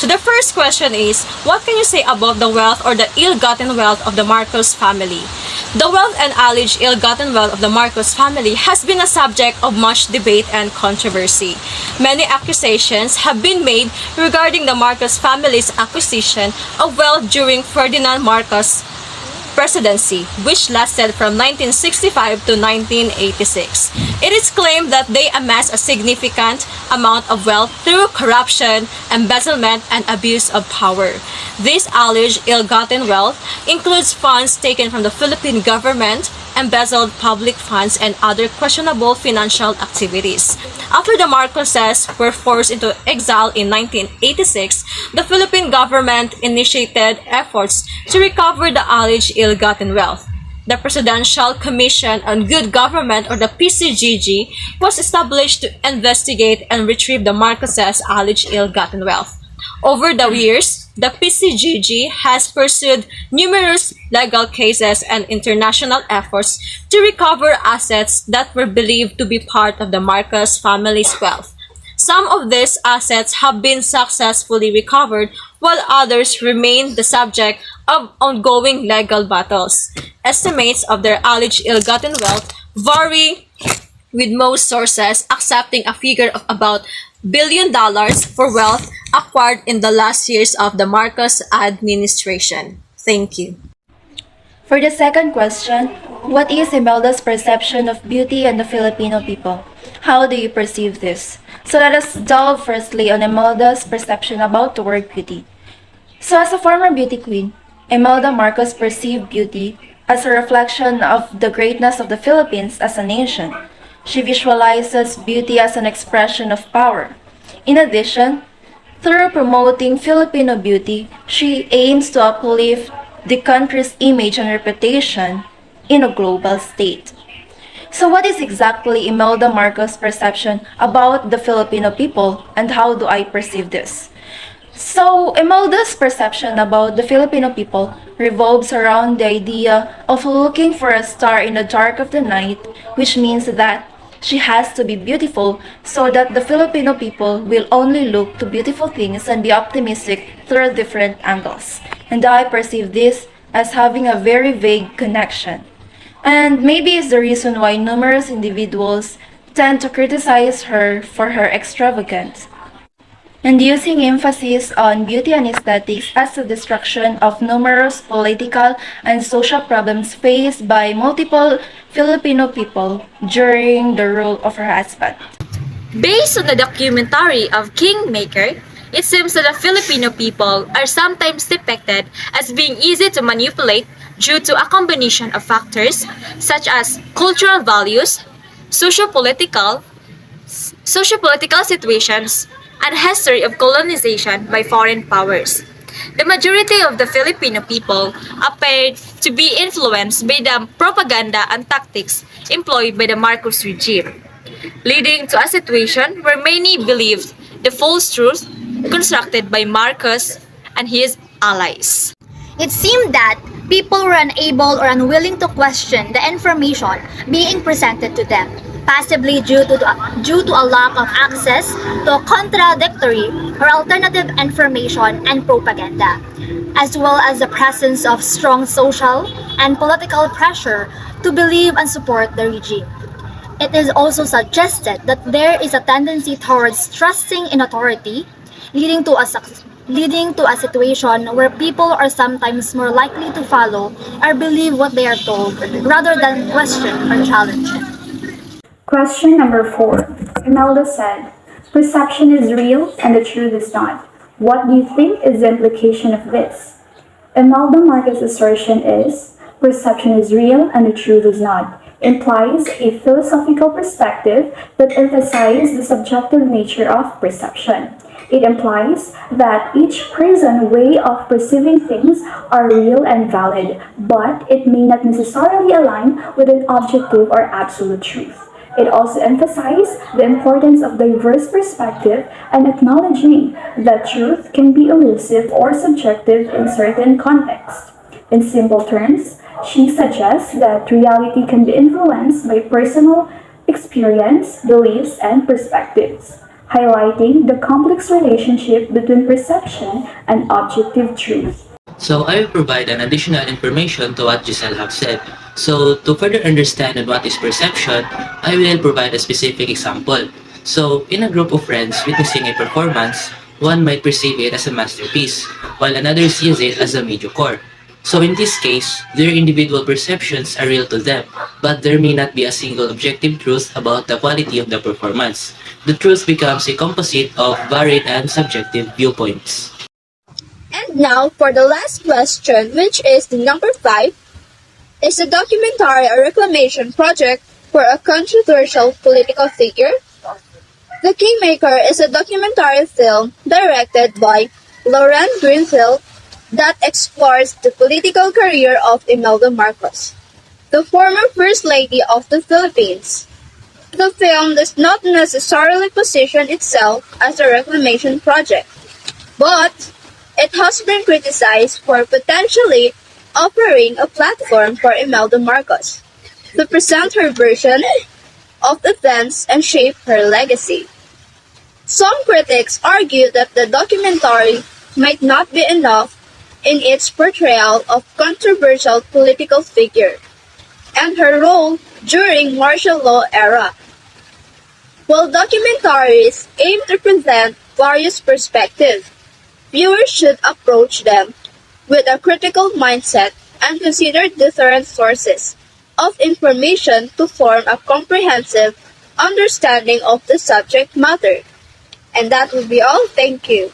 So the first question is, what can you say about the wealth or the ill-gotten wealth of the Marcos family? The wealth and alleged ill-gotten wealth of the Marcos family has been a subject of much debate and controversy. Many accusations have been made regarding the Marcos family's acquisition of wealth during Ferdinand Marcos' presidency, which lasted from 1965 to 1986. It is claimed that they amassed a significant amount of wealth through corruption, embezzlement, and abuse of power. This alleged ill-gotten wealth includes funds taken from the Philippine government, embezzled public funds, and other questionable financial activities. After the Marcoses were forced into exile in 1986, the Philippine government initiated efforts to recover the alleged ill-gotten wealth. The Presidential Commission on Good Government, or the PCGG, was established to investigate and retrieve the Marcoses' alleged ill-gotten wealth. Over the years, the PCGG has pursued numerous legal cases and international efforts to recover assets that were believed to be part of the Marcos family's wealth. Some of these assets have been successfully recovered, while others remain the subject of ongoing legal battles. Estimates of their alleged ill-gotten wealth vary, with most sources accepting a figure of about $1 billion for wealth acquired in the last years of the Marcos administration. Thank you. For the second question, what is Imelda's perception of beauty and the Filipino people? How do you perceive this? So let us delve firstly on Imelda's perception about the word beauty. So as a former beauty queen, Imelda Marcos perceived beauty as a reflection of the greatness of the Philippines as a nation. She visualizes beauty as an expression of power. In addition, through promoting Filipino beauty, she aims to uplift the country's image and reputation in a global state. So what is exactly Imelda Marcos' perception about the Filipino people, and how do I perceive this? So Imelda's perception about the Filipino people revolves around the idea of looking for a star in the dark of the night, which means that she has to be beautiful so that the Filipino people will only look to beautiful things and be optimistic through different angles. And I perceive this as having a very vague connection. And maybe it's the reason why numerous individuals tend to criticize her for her extravagance, and using emphasis on beauty and aesthetics as the destruction of numerous political and social problems faced by multiple Filipino people during the rule of her husband. Based on the documentary of Kingmaker, it seems that the Filipino people are sometimes depicted as being easy to manipulate due to a combination of factors such as cultural values, socio-political situations, and history of colonization by foreign powers. The majority of the Filipino people appeared to be influenced by the propaganda and tactics employed by the Marcos regime, leading to a situation where many believed the false truth constructed by Marcos and his allies. It seemed that people were unable or unwilling to question the information being presented to them, possibly due to a lack of access to contradictory or alternative information and propaganda, as well as the presence of strong social and political pressure to believe and support the regime. It is also suggested that there is a tendency towards trusting in authority, leading to a situation where people are sometimes more likely to follow or believe what they are told rather than question or challenge it. Question number 4. Imelda said, perception is real and the truth is not. What do you think is the implication of this? Imelda Marcos' assertion is, perception is real and the truth is not, implies a philosophical perspective that emphasizes the subjective nature of perception. It implies that each person's way of perceiving things are real and valid, but it may not necessarily align with an objective or absolute truth. It also emphasizes the importance of diverse perspective and acknowledging that truth can be elusive or subjective in certain contexts. In simple terms, she suggests that reality can be influenced by personal experience, beliefs, and perspectives. highlighting the complex relationship between perception and objective truth. So I will provide an additional information to what Giselle have said. So to further understand on what is perception, I will provide a specific example. So in a group of friends witnessing a performance, one might perceive it as a masterpiece, while another sees it as a mediocre. So in this case, their individual perceptions are real to them, but there may not be a single objective truth about the quality of the performance. The truth becomes a composite of varied and subjective viewpoints. And now for the last question, which is the number 5. Is the documentary a reclamation project for a controversial political figure? The Kingmaker is a documentary film directed by Lauren Greenfield that explores the political career of Imelda Marcos, the former First Lady of the Philippines. The film does not necessarily position itself as a reclamation project, but it has been criticized for potentially offering a platform for Imelda Marcos to present her version of events and shape her legacy. Some critics argue that the documentary might not be enough in its portrayal of controversial political figure and her role during martial law era. While documentaries aim to present various perspectives, viewers should approach them with a critical mindset and consider different sources of information to form a comprehensive understanding of the subject matter. And that will be all. Thank you.